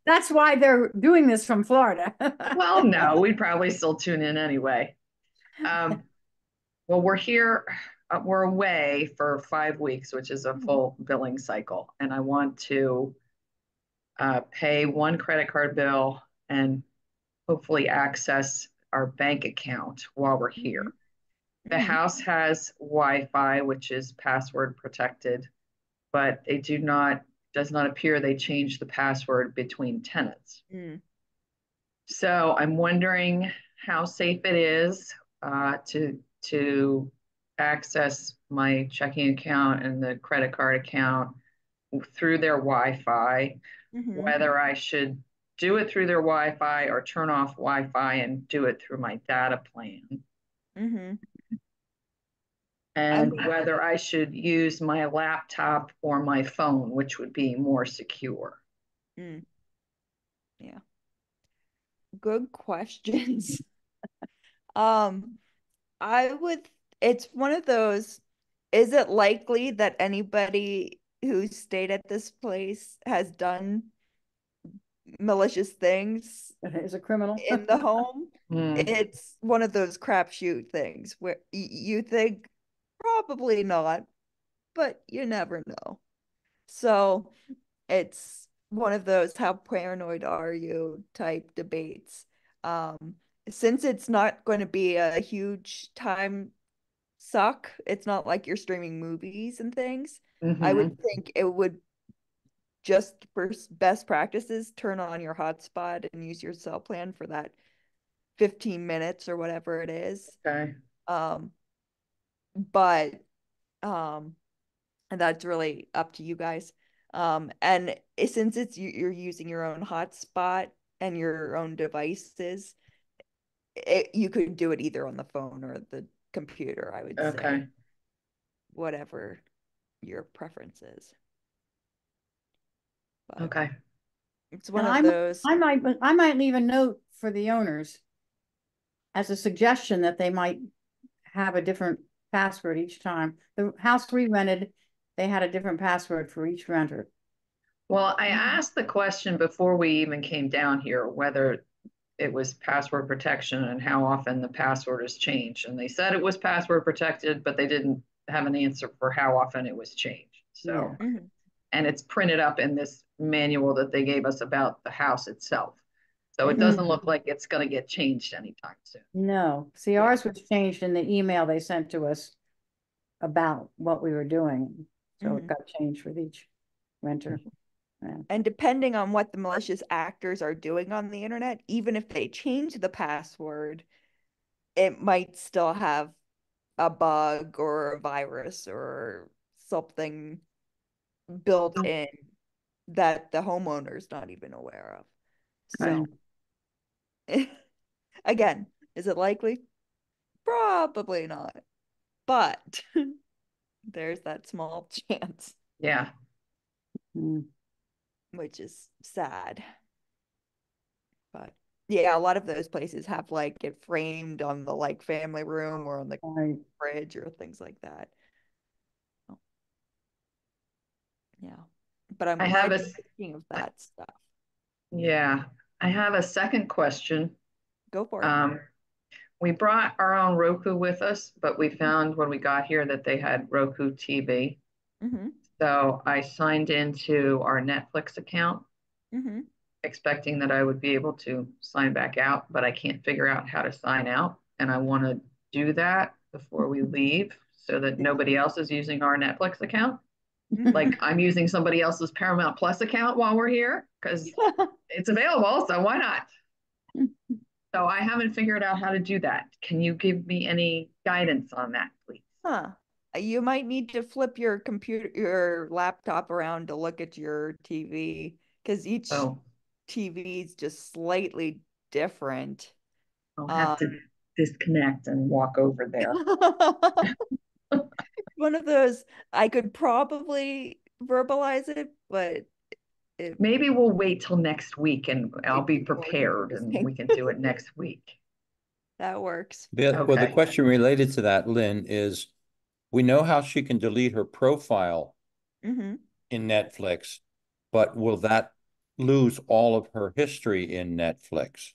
That's why they're doing this from Florida. Well, no, we'd probably still tune in anyway. Um, well, we're here, we're away for 5 weeks, which is a full billing cycle. And I want to pay one credit card bill and hopefully access our bank account while we're here. The Mhm. house has Wi-Fi, which is password protected, but they do not, does not appear they change the password between tenants. Mm. So I'm wondering how safe it is to access my checking account and the credit card account through their Wi-Fi, Mhm. whether I should do it through their Wi-Fi or turn off Wi-Fi and do it through my data plan, Mhm. and I'm whether I should use my laptop or my phone, which would be more secure. mm, yeah. Good questions. Um, I would, it's one of those, is it likely that anybody who stayed at this place has done malicious things Is a criminal. Uh, in the home? Mm, It's one of those crapshoot things where you think probably not, but you never know. So it's one of those how paranoid are you type debates. Um, since it's not going to be a huge time suck, it's not like you're streaming movies and things. I would mhm. think it would just for best practices, turn on your hotspot and use your cell plan for that 15 minutes or whatever it is. Okay. Um, but um, and that's really up to you guys. And since you're using your own hotspot and your own devices, you could do it either on the phone or the computer, I would say, Okay. whatever your preference is. But Okay. it's And one of those. I might leave a note for the owners as a suggestion that they might have a different password each time. The house we rented, they had a different password for each renter. Well, I asked the question before we even came down here whether it was password protection and how often the password is changed. And they said it was password protected, but they didn't have an answer for how often it was changed. Yeah. So, and it's printed up in this manual that they gave us about the house itself. So it Mhm. doesn't look like it's going to get changed anytime soon. No, see, Yeah. ours was changed in the email they sent to us about what we were doing. So it Mhm. got changed with each renter. Yeah. Mm-hmm. And depending on what the malicious actors are doing on the internet, even if they change the password, it might still have a bug or a virus or something built in that the homeowner's not even aware of. Okay. So, again, is it likely? Probably not. But there's that small chance, Yeah. mm, which is sad. But yeah, a lot of those places have like it framed on the like family room or on the Right. fridge or things like that. Oh, yeah. But I'm I have glad a, you're thinking of that stuff. yeah, I have a second question. Go for it. Um, we brought our own Roku with us, but we found when we got here that they had Roku TV. Mm-hmm. So I signed into our Netflix account, Mm-hmm. expecting that I would be able to sign back out, but I can't figure out how to sign out. And I want to do that before we leave so that nobody else is using our Netflix account. Mm-hmm. Like I'm using somebody else's Paramount Plus account while we're here because it's available. So why not? So I haven't figured out how to do that. Can you give me any guidance on that, please? Huh. You might need to flip your computer, your laptop around to look at your TV because each Oh, TV is just slightly different. I'll have Um, to disconnect and walk over there. one of those I could probably verbalize it, but it Maybe we'll wait till next week and I'll might be be more prepared and we confusing. can do it next week. That works. Well, the Okay. question related to that, Lynn, is we know how she can delete her profile Mm-hmm. in Netflix, but will that lose all of her history in Netflix?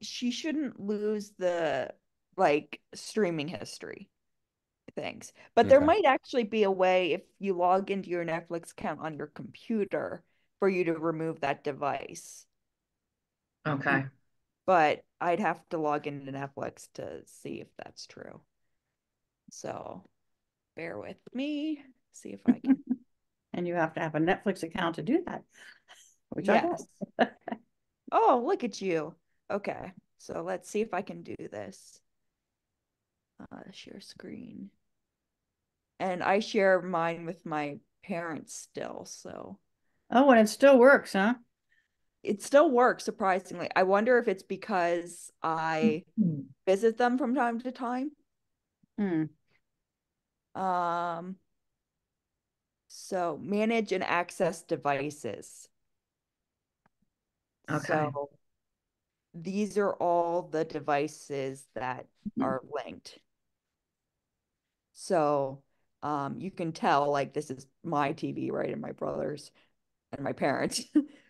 She shouldn't lose the like streaming history things. But there Okay. might actually be a way if you log into your Netflix account on your computer for you to remove that device. Okay. But I'd have to log into Netflix to see if that's true. So bear with me, see if I can. And you have to have a Netflix account to do that, which I Yes. don't. Oh, look at you. Okay. So let's see if I can do this. Share screen. And I share mine with my parents still, so Oh, and it still works, huh? it still works surprisingly. I wonder if it's because I Hmm. visit them from time to time. Hmm. Um, so manage and access devices. Okay. So these are all the devices that Hmm. are linked. So you can tell like this is my TV, right? And my brother's and my parents.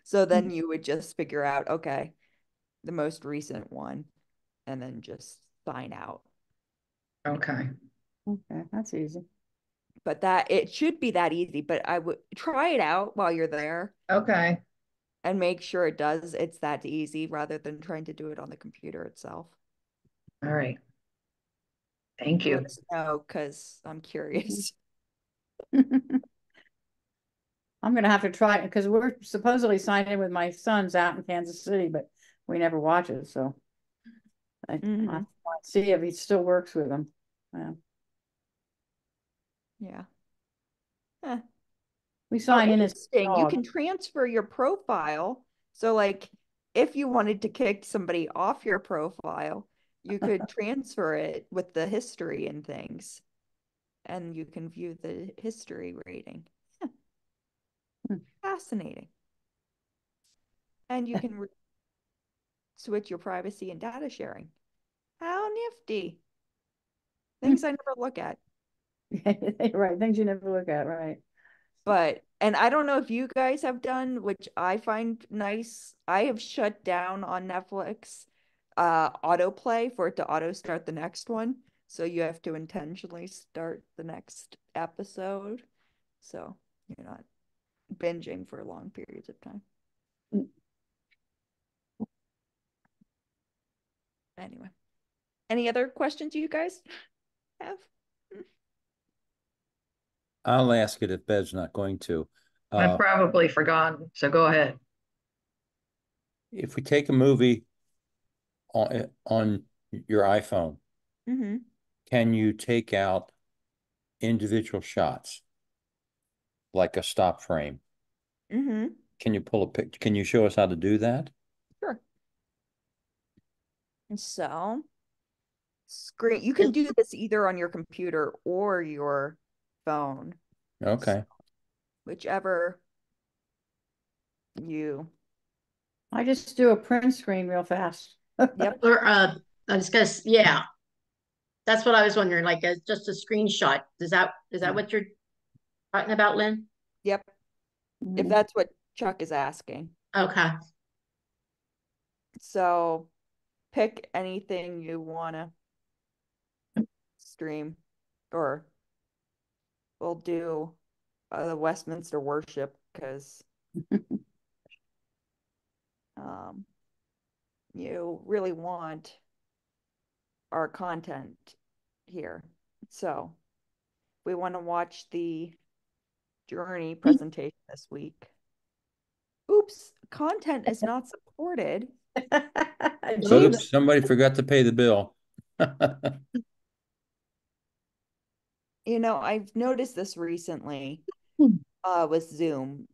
So then you would just figure out, okay, the most recent one, and then just sign out. Okay. Okay, that's easy. But that it should be that easy, but I would try it out while you're there Okay. and make sure it's that easy rather than trying to do it on the computer itself. All right. Thank Let you. us know because I'm curious. I'm gonna have to try it because we're supposedly signed in with my son's out in Kansas City, but we never watch it, so I Mhm. want to see if he still works with them. Yeah. Yeah. Huh. We Oh, sign in as interesting. You dog. can transfer your profile. So, like, if you wanted to kick somebody off your profile, you could transfer it with the history and things, and you can view the history rating. Huh, Hmm. fascinating. And you can switch your privacy and data sharing. How nifty. Things I never look at. Right, things you never look at, right? And I don't know if you guys have done, which I find nice. I have shut down on Netflix autoplay for it to auto start the next one. So you have to intentionally start the next episode. So you're not binging for long periods of time. Mm. Anyway, any other questions you guys have? I'll ask it if Bev's not going to. I've probably forgotten, so go ahead. If we take a movie on your iPhone, Mm-hmm. can you take out individual shots like a stop frame? Mm-hmm. Can you pull a picture? Can you show us how to do that? Sure. And so screen you can It- do this either on your computer or your phone. So Okay. whichever you I just do a print screen real fast. yep. Or I was gonna, yeah, that's what I was wondering, like just a screenshot. Is that what you're talking about, Lynn? Yep. If Mhm. that's what Chuck is asking. Okay. So pick anything you wanna stream or we'll do the Westminster worship because um you really want our content here. So we want to watch the Journey presentation this week. Oops, content is not supported. Jeeves. Oops, somebody forgot to pay the bill. You know, I've noticed this recently Hmm. with Zoom,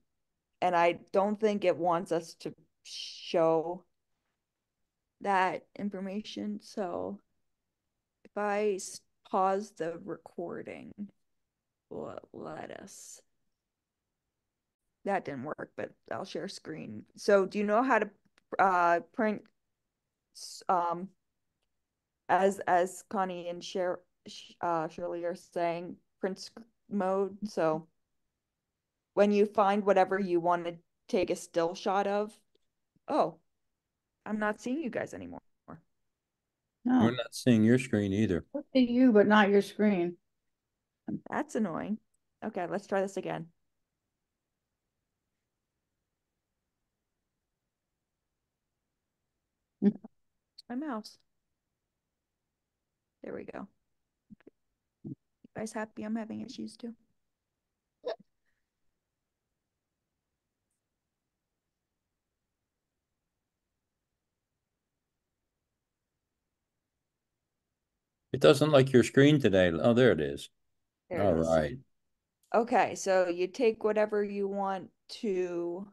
and I don't think it wants us to show that information. So if I pause the recording, let us. That didn't work, but I'll share screen. So do you know how to print um as Connie and Shirley are saying, print mode? So when you find whatever you want to take a still shot of, oh, I'm not seeing you guys anymore. No, We're not seeing your screen either. I see you, but not your screen. That's annoying. Okay, let's try this again. My mouse. There we go. You guys happy I'm having issues too? It doesn't like your screen today. Oh, there it is. There All it is. right. Okay, so you take whatever you want to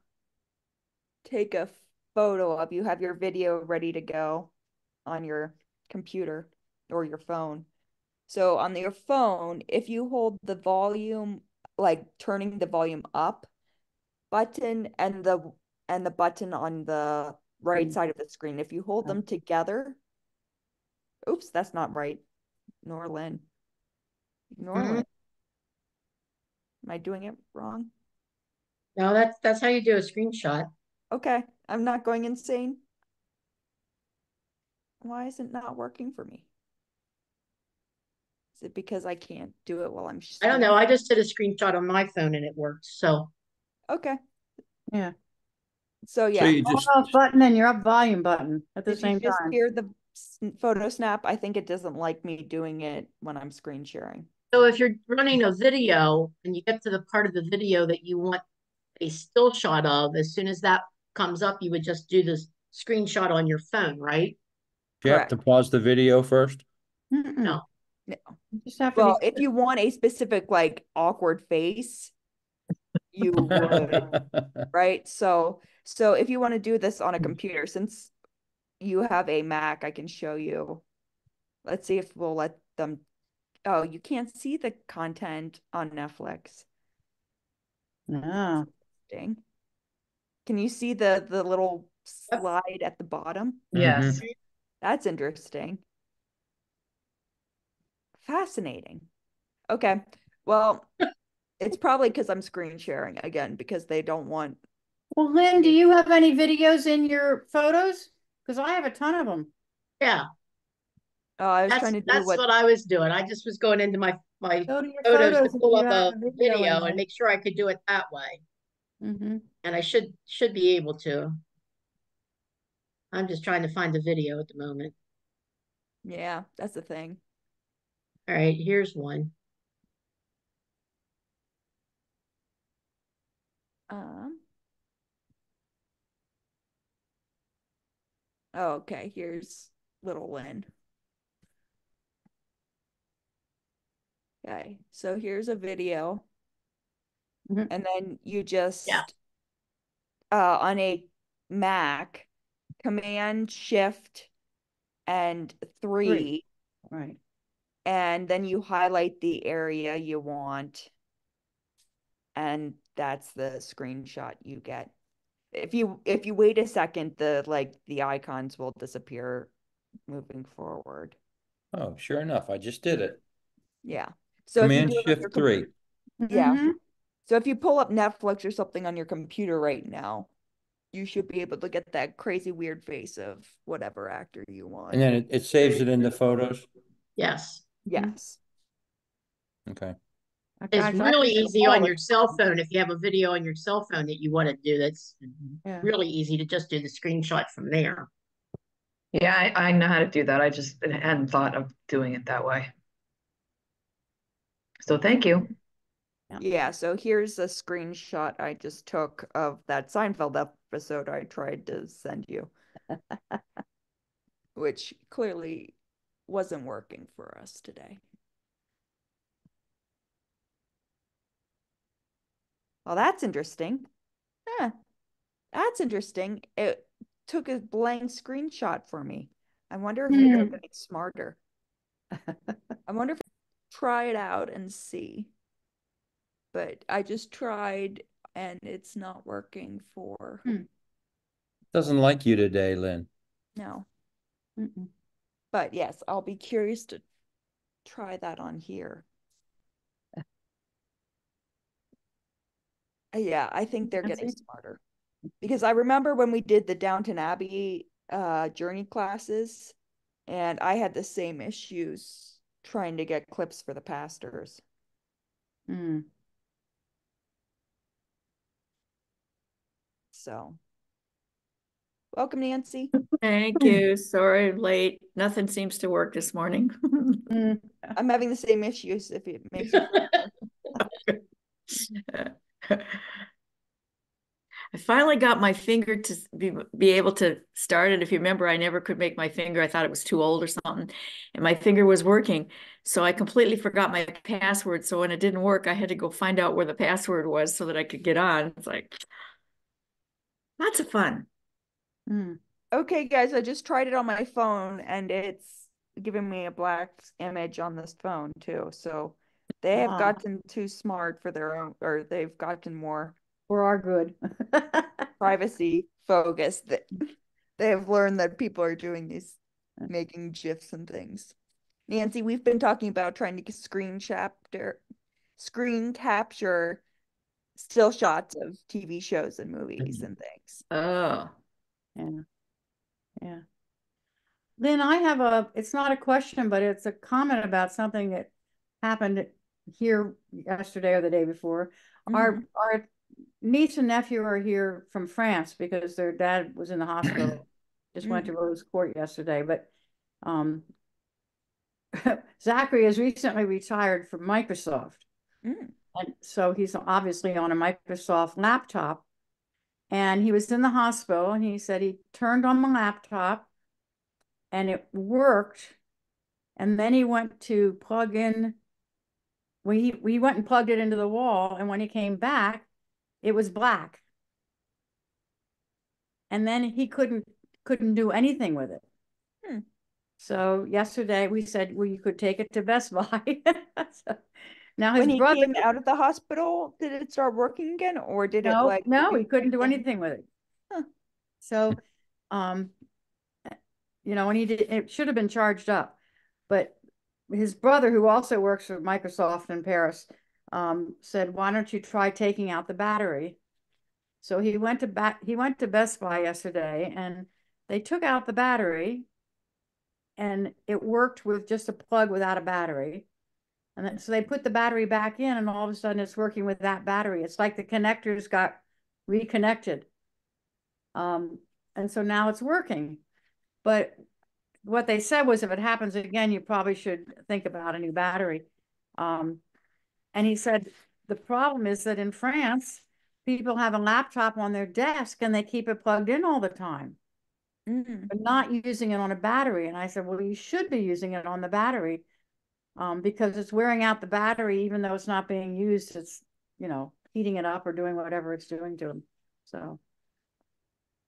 take a photo of. You have your video ready to go on your computer or your phone. So on your phone, if you hold the volume, like turning the volume up button and the button on the right side of the screen, if you hold them together, oops, that's not right. Ignore Lynn. Ignore Mhm. Lynn. Am I doing it wrong? No, that's how you do a screenshot. Okay, I'm not going insane. Why is it not working for me? Is it because I can't do it while I'm I don't know. speaking? I just did a screenshot on my phone and it worked. So Okay. Yeah. So So yeah. you just, Off button and your up volume button at the Did you same just time. hear the photo snap? I think it doesn't like me doing it when I'm screen sharing. so if you're running a video and you get to the part of the video that you want a still shot of, as soon as that comes up, you would just do this screenshot on your phone, right? you have to Correct. pause the video first. Mm-mm. No. No. You just have to Well, be. if you want a specific like awkward face, you would, right? So if you want to do this on a computer, since you have a Mac, I can show you. Let's see if we'll let them. Oh, you can't see the content on Netflix. No. Dang. Can you see the little Yep. slide at the bottom? Yes. That's interesting. Fascinating. Okay. Well, it's probably because I'm screen sharing again because they don't want. Well, Lynn, do you have any videos in your photos? Because I have a ton of them. Yeah, Oh, I was that's trying to do that's what. what I was doing. I just was going into my Go to your photos to photos if pull you up have a a video in video there. and make sure I could do it that way. Mm-hmm. And I should be able to. I'm just trying to find the video at the moment. Yeah, that's the thing. All right, here's one. Um. Oh, okay. Here's little Lynn. Okay, so here's a video, Mhm. and then you Yeah. just on a Mac, Command Shift and 3, Right. and then you highlight the area you want, and that's the screenshot you get. If you wait a second, the icons will disappear moving forward. Oh, sure enough, I just did it. Yeah. So if you Command do it on your Shift 3. yeah. Mhm. So if you pull up Netflix or something on your computer right now, you should be able to get that crazy weird face of whatever actor you want. And then it saves it in the photos. Yes. Yes. Okay. It's Gosh, I really do that easy all on the your cell phone. If you have a video on your cell phone that you want to do, that's Yeah. really easy to just do the screenshot from there. Yeah, I know how to do that. I just hadn't thought of doing it that way. So thank you. Yeah, so here's a screenshot I just took of that Seinfeld episode I tried to send you, which clearly wasn't working for us today. Well, that's interesting. Huh, that's interesting. It took a blank screenshot for me. I wonder if maybe I'm getting smarter. I wonder if try it out and see. But I just tried and it's not working for Doesn't like you today, Lynn. no. Mm-mm. But yes, I'll be curious to try that on here. Yeah, I think they're getting Nancy? smarter. Because I remember when we did the Downton Abbey journey classes, and I had the same issues trying to get clips for the pastors. Mm. So, welcome, Nancy. Thank you. Sorry, I'm late. Nothing seems to work this morning. Mm. I'm having the same issues if it makes you feel better. I finally got my finger to be able to start it. If you remember, I never could make my finger. I thought it was too old or something, and my finger was working. So I completely forgot my password. So when it didn't work, I had to go find out where the password was so that I could get on. It's like lots of fun. Mm. Okay, guys, I just tried it on my phone and it's giving me a black image on this phone too. So they have Ah. gotten too smart for their own, or they've gotten more For our good. privacy focused. They have learned that people are doing these, making GIFs and things. Nancy, we've been talking about trying to screen capture still shots of TV shows and movies and things. Oh, Yeah. Yeah. Lynn, it's not a question, but it's a comment about something that happened here yesterday or the day before. Our niece and nephew are here from France because their dad was in the hospital. Just went to Rose Court yesterday, but Zachary has recently retired from Microsoft. And so he's obviously on a Microsoft laptop. And he was in the hospital and he said he turned on the laptop and it worked. And then he went to plug in. We went and plugged it into the wall. And when he came back, it was black. And then he couldn't do anything with it. So yesterday we said, well, you could take it to Best Buy. So now his When he brother came out of the hospital, did it start working again, or did it like no, he couldn't do anything with it. Huh. So, you know, and it should have been charged up, but his brother, who also works for Microsoft in Paris, said, why don't you try taking out the battery? So he went to Best Buy yesterday and they took out the battery and it worked with just a plug without a battery. And then, so they put the battery back in and all of a sudden it's working with that battery. It's like the connectors got reconnected. And so now it's working. But what they said was if it happens again, you probably should think about a new battery. And he said, the problem is that in France, people have a laptop on their desk and they keep it plugged in all the time. But not using it on a battery. And I said, well, you should be using it on the battery because it's wearing out the battery, even though it's not being used. It's, you know, heating it up or doing whatever it's doing to them. So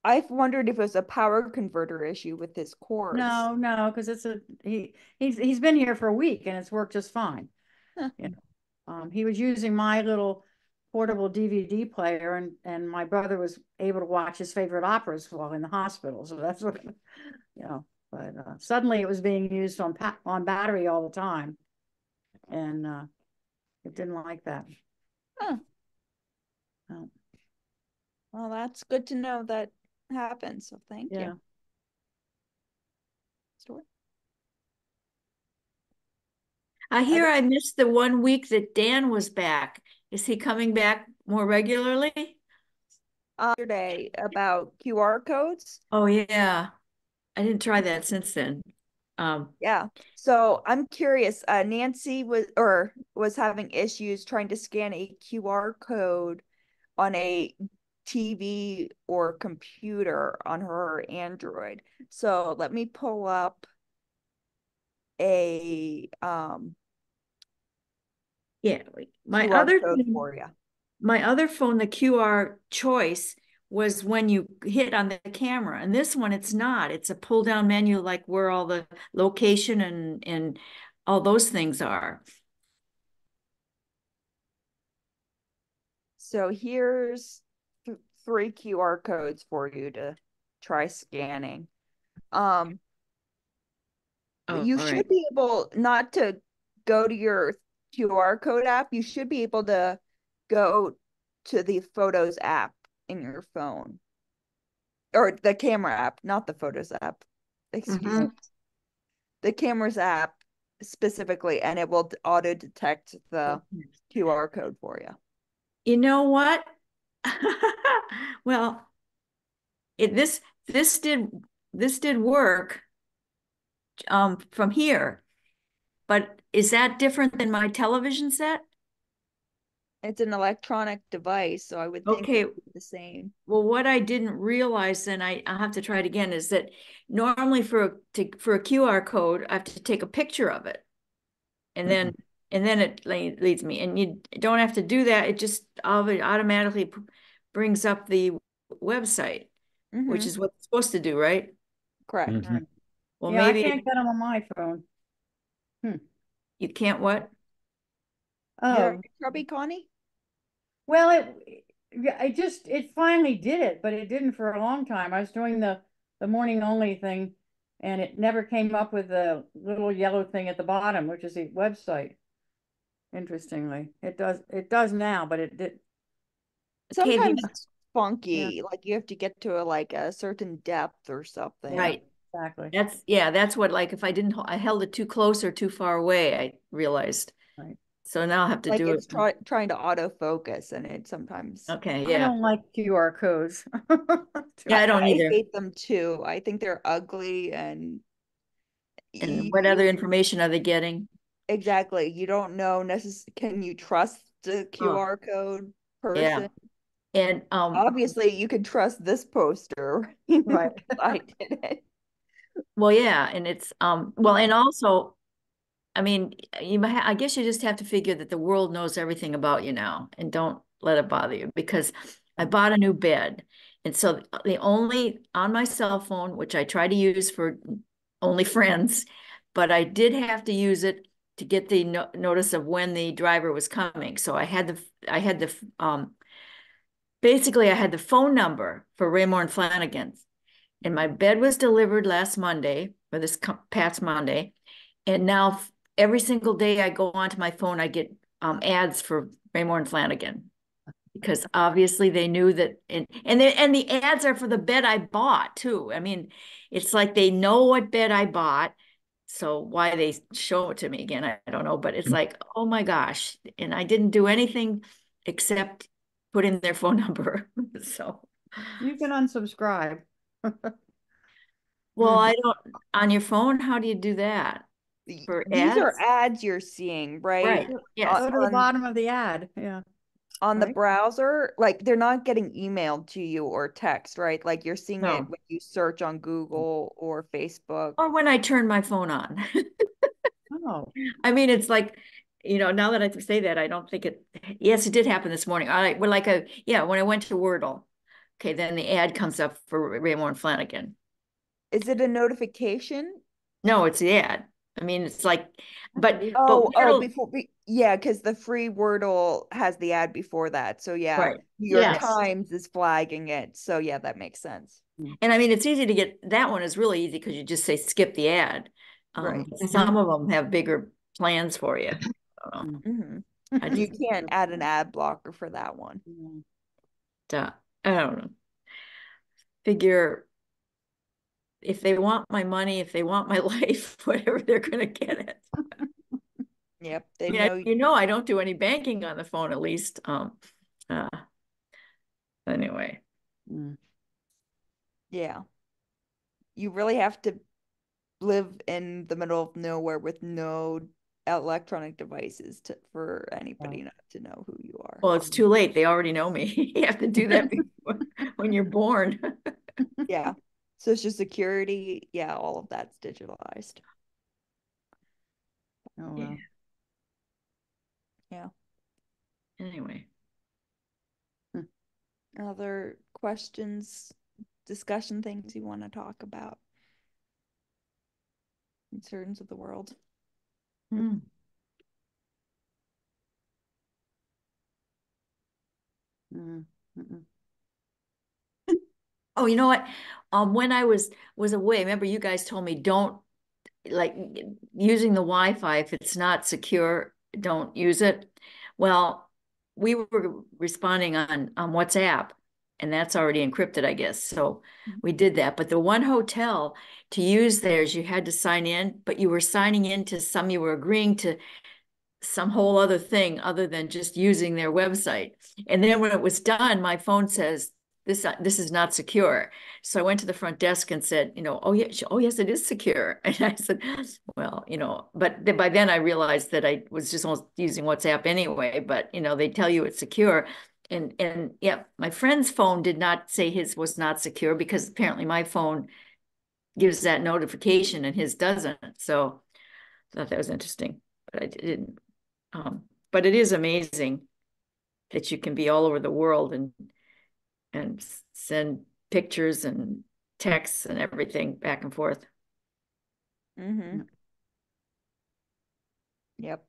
I've wondered if it was a power converter issue with his cords. no, because he's been here for a week and it's worked just fine. Huh. You know, he was using my little portable DVD player, and my brother was able to watch his favorite operas while in the hospital. So that's what, you know. But suddenly it was being used on battery all the time, and it didn't like that. Huh. Oh. Well, that's good to know that happened. So thank you. Story. I hear I missed the 1 week that Dan was back. Is he coming back more regularly? Yesterday about QR codes. Oh yeah, I didn't try that since then. Yeah. So I'm curious. Nancy was having issues trying to scan a QR code on a TV or computer on her Android. So let me pull up a Yeah, my QR other code phone, for you. my other phone, the QR choice was when you hit on the camera, and this one it's not. It's a pull down menu like where all the location and all those things are. So here's 3 QR codes for you to try scanning. You should right. be able not to go to your QR code app. You should be able to go to the Photos app in your phone, or the camera app, not the Photos app. Excuse Mhm. me. The cameras app specifically, and it will auto detect the QR code for you. You know what? Well, this did work from here, but is that different than my television set? It's an electronic device, so I would think Okay. it would be the same. Well, what I didn't realize, and I'll have to try it again, is that normally for a QR code, I have to take a picture of it, and then it leads me. And you don't have to do that. It just automatically brings up the website, which is what it's supposed to do, right? Correct. Mhm. Well, Yeah, I maybe can't get them on my phone. you can't what? You're Oh, in Chubby, Connie? well, it finally did it, but it didn't for a long time. I was doing the morning only thing, and it never came up with the little yellow thing at the bottom, which is the website. Interestingly, it does now, but it did. Okay, Sometimes it's funky, like you have to get to a certain depth or something. right. Exactly. That's what, like, if I held it too close or too far away, I realized. Right. So now I have to Like do it's it. trying to autofocus, and it sometimes. Okay, I yeah. don't like QR codes. Yeah, I don't either. hate them too. I think they're ugly and And what other information are they getting? exactly. You don't know can you trust the QR code person? Yeah. And Obviously you can trust this poster. Right. I did it. well, yeah, and it's well, and also, I mean, I guess you just have to figure that the world knows everything about you now, and don't let it bother you, because I bought a new bed. And so the only on my cell phone, which I try to use for only friends, but I did have to use it to get the notice of when the driver was coming. So I had basically I had the phone number for Raymore and Flanagan, and my bed was delivered last Monday, or this past Monday, and now every single day I go onto my phone, I get ads for Raymore and Flanagan, because obviously they knew that, and the ads are for the bed I bought too. I mean, it's like they know what bed I bought, so why they show it to me again, I don't know, but it's like, oh my gosh, and I didn't do anything except put in their phone number. So, You can unsubscribe. well, I don't, on your phone, how do you do that? For These are ads? ads you're seeing, right? Right, yes. Go to the bottom of the ad. Yeah. On the Right. browser, like they're not getting emailed to you or text, right? Like you're seeing No. it when you search on Google or Facebook. Or when I turn my phone on. Oh, I mean, it's like, now that I say that, I don't think yes, it did happen this morning. We're like when I went to Wordle, okay, then the ad comes up for Raymore and Flanagan. Is it a notification? No, it's the ad. I mean, it's like, but Wordle, yeah, because the free Wordle has the ad before that. So yeah, right. New York Yes. Times is flagging it. So yeah, that makes sense. And I mean, it's easy to get, that one is really easy because you just say skip the ad. Right. Some of them have bigger plans for you. I don't know. Mhm. I You just, can't add an ad blocker for that one. I don't know. Figure if they want my money, if they want my life, whatever, they're gonna get it. Yep, they I know. mean, I don't do any banking on the phone, at least. Anyway. Yeah. You really have to live in the middle of nowhere with no electronic devices for anybody not to know who you are. Well, it's too late. They already know me. You have to do that when you're born. Yeah. Social Security, yeah, all of that's digitalized. Oh, well. Yeah. Anyway. Other questions, discussion, things you want to talk about? Concerns of the world. Oh, you know what? When I was away, remember you guys told me don't, like, using the Wi-Fi, if it's not secure, don't use it. Well, we were responding on WhatsApp, and that's already encrypted, I guess. So we did that. But the one hotel to use theirs, you had to sign in, but you were signing into some, you were agreeing to some whole other thing other than just using their website. And then when it was done, my phone says, this is not secure. So I went to the front desk and said, oh yeah, oh yes, it is secure. And I said, well, but by then I realized that I was just using WhatsApp anyway, but they tell you it's secure. And yeah, my friend's phone did not say his was not secure because apparently my phone gives that notification and his doesn't. So I thought that was interesting, but I didn't. But it is amazing that you can be all over the world and send pictures and texts and everything back and forth. Mm-hmm. Yep.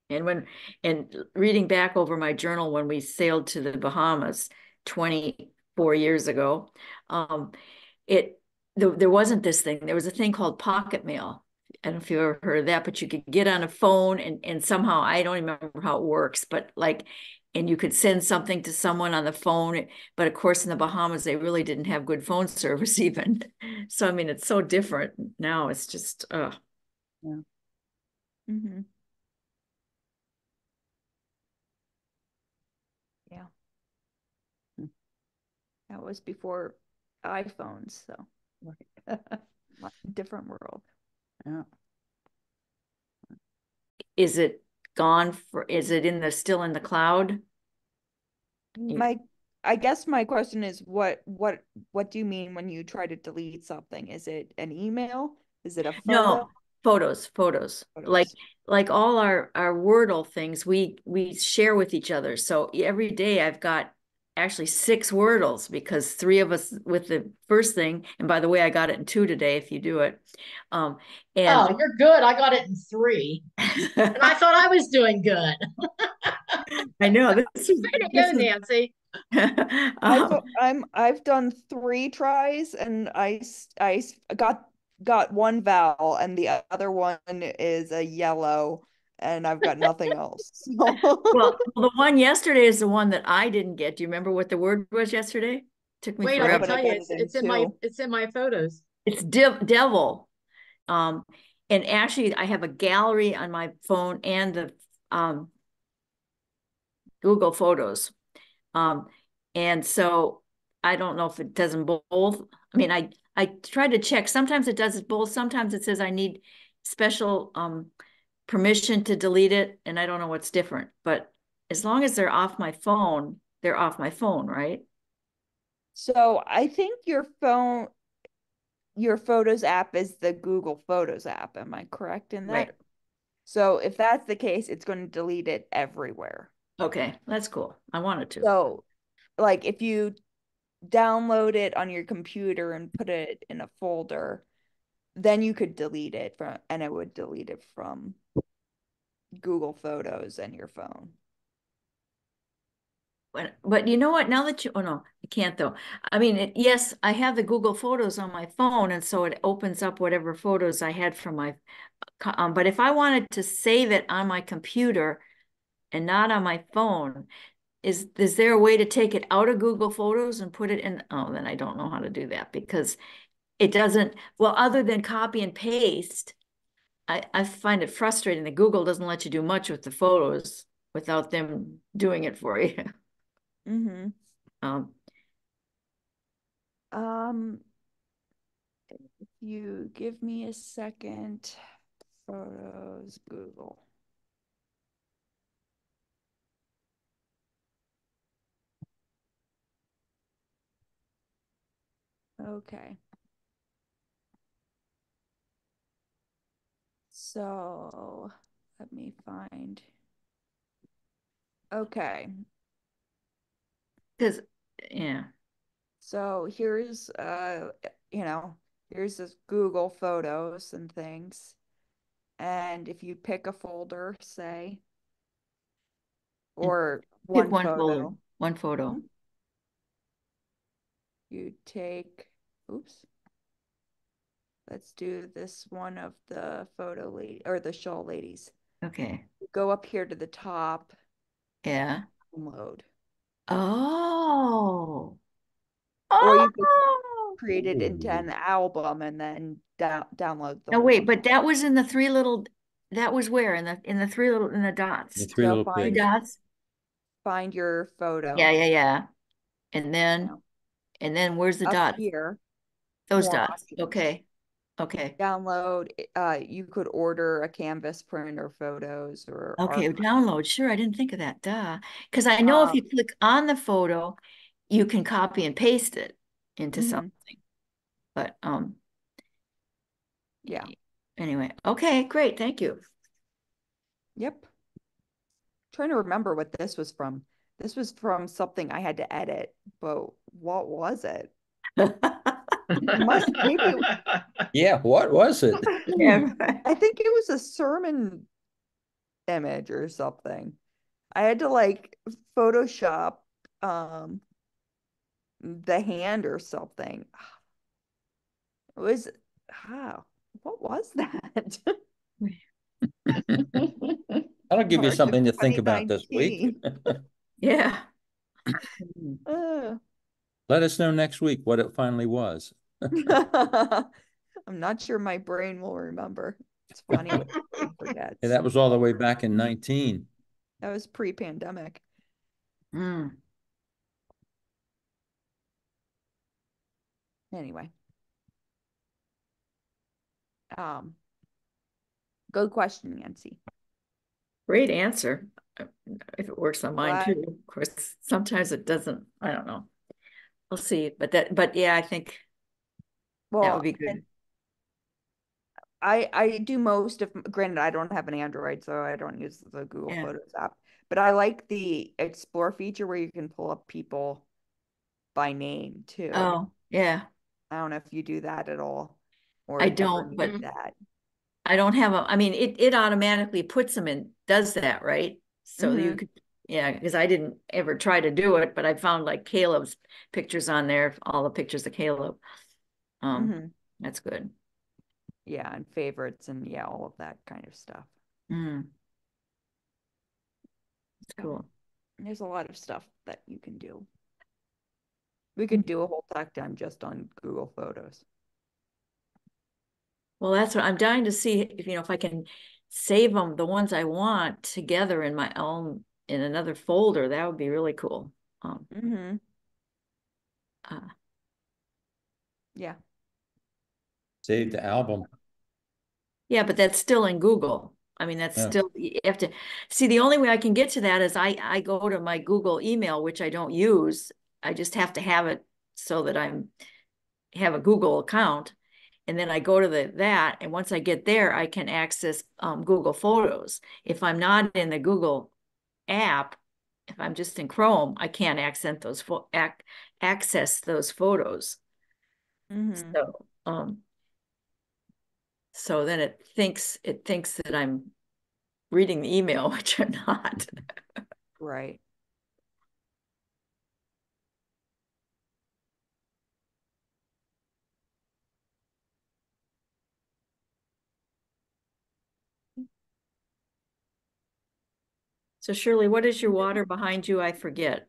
And reading back over my journal when we sailed to the Bahamas 24 years ago, there wasn't this thing. There was a thing called pocket mail. I don't know if you've ever heard of that, but you could get on a phone and somehow, I don't remember how it works, but and you could send something to someone on the phone. But of course, in the Bahamas, they really didn't have good phone service even. So, I mean, it's so different now. It's just, Yeah. Mm-hmm. Yeah. That was before iPhones, so different world. Yeah. is it gone is it still in the cloud? I guess my question is what do you mean when you try to delete something? Is it an email? Is it a photo? No, photos. Like all our Wordle things we share with each other. So every day I've got actually 6 Wordles because 3 of us with the first thing, and by the way, I got it in 2 today if you do it. And Oh, you're good. I got it in 3. And I thought I was doing good. I know Way to go, Nancy. I've done 3 tries and I got one vowel and the other one is a yellow and I've got nothing else. Well, the one yesterday is the one that I didn't get. Do you remember what the word was yesterday? Took me Wait, I forever. can tell you, it's in my photos. It's devil. And actually I have a gallery on my phone and the Google Photos. And so I don't know if it does them both. I mean, I try to check. Sometimes it does it both. Sometimes it says I need special permission to delete it, and I don't know what's different. But as long as they're off my phone, they're off my phone, right? So I think your Photos app is the Google Photos app. Am I correct in that? Right. So if that's the case, it's going to delete it everywhere. Okay, that's cool. I wanted to. So like if you download it on your computer and put it in a folder, then you could delete it and it would delete it from Google Photos and your phone. But you know what? Now that oh no, I can't though. I mean, yes, I have the Google Photos on my phone, and so it opens up whatever photos I had from my. But if I wanted to save it on my computer and not on my phone, is there a way to take it out of Google Photos and put it in? Oh, then I don't know how to do that because it doesn't. Well, other than copy and paste, I find it frustrating that Google doesn't let you do much with the photos without them doing it for you. Mm-hmm. If you give me a second, Photos, Google. Okay. So let me find. Okay. Because, yeah. So here's here's this Google Photos and things. And if you pick a folder, say, or Pick one photo. One photo. Mhm. You take, oops. Let's do this one of the photo lady or the shawl ladies. Okay. Go up here to the top, Yeah. download. Oh. Or you could Oh. create it into an Ooh. album and then download the No, whole wait, thing. but that was in the three little, that was where? In the three little, in the The dots. three So little Three find pigs. dots? find your photo. Yeah, yeah, yeah. And Now, then where's the up dots? here, Those more dots. options. Okay. Okay. Download. You could order a canvas print or photos or Okay, archive. download. Sure, I didn't think of that. Duh. Because I know if you click on the photo, you can copy and paste it into Mhm. something. But Yeah. anyway, okay, great. Thank you. Yep. Trying to remember what this was from. This was from something I had to edit, but what was it? Maybe Yeah, what was it? Yeah. I think it was a sermon image or something. I had to like Photoshop the hand or something. It was what was that? That'll give you March of something to think about this week. 2019. Yeah. Uh, Let us know next week what it finally was. I'm not sure my brain will remember. It's funny what the brain forgets. And that was all the way back in 19. That was pre-pandemic. Mm. Anyway. Good question, Nancy. Great answer. If it works on mine Glad. too. Of course, sometimes it doesn't. I don't know. We'll see. But yeah, I think that Well, would be good. and I do most of, granted, I don't have an Android, so I don't use the Google Yeah. Photos app, but I like the Explore feature where you can pull up people by name too. Oh, yeah. I don't know if you do that at all or I ever don't, need but that. I don't have I mean, it automatically puts them in, does that, right? So you Mhm. could, yeah, because I didn't ever try to do it, but I found like Caleb's pictures on there, all the pictures of Caleb. Mhm. That's good. Yeah, and favorites and yeah, all of that kind of stuff. Mm, that's So, cool. there's a lot of stuff that you can do. We could do a whole tech time just on Google Photos. Well, that's what I'm dying to see if, if I can save them, the ones I want together in my own, in another folder. That would be really cool. Mm-hmm. Uh, Yeah. Save the album. yeah, but that's still in Google. I mean, that's Yeah. still, you have to see, the only way I can get to that is I go to my Google email, which I don't use. I just have to have it so that have a Google account. And then I go to that. And once I get there, I can access Google Photos. If I'm not in the Google app, if I'm just in Chrome, I can't access those photos. Mm-hmm. So then it thinks that I'm reading the email, which I'm not. Right. So Shirley, what is your water behind you? I forget.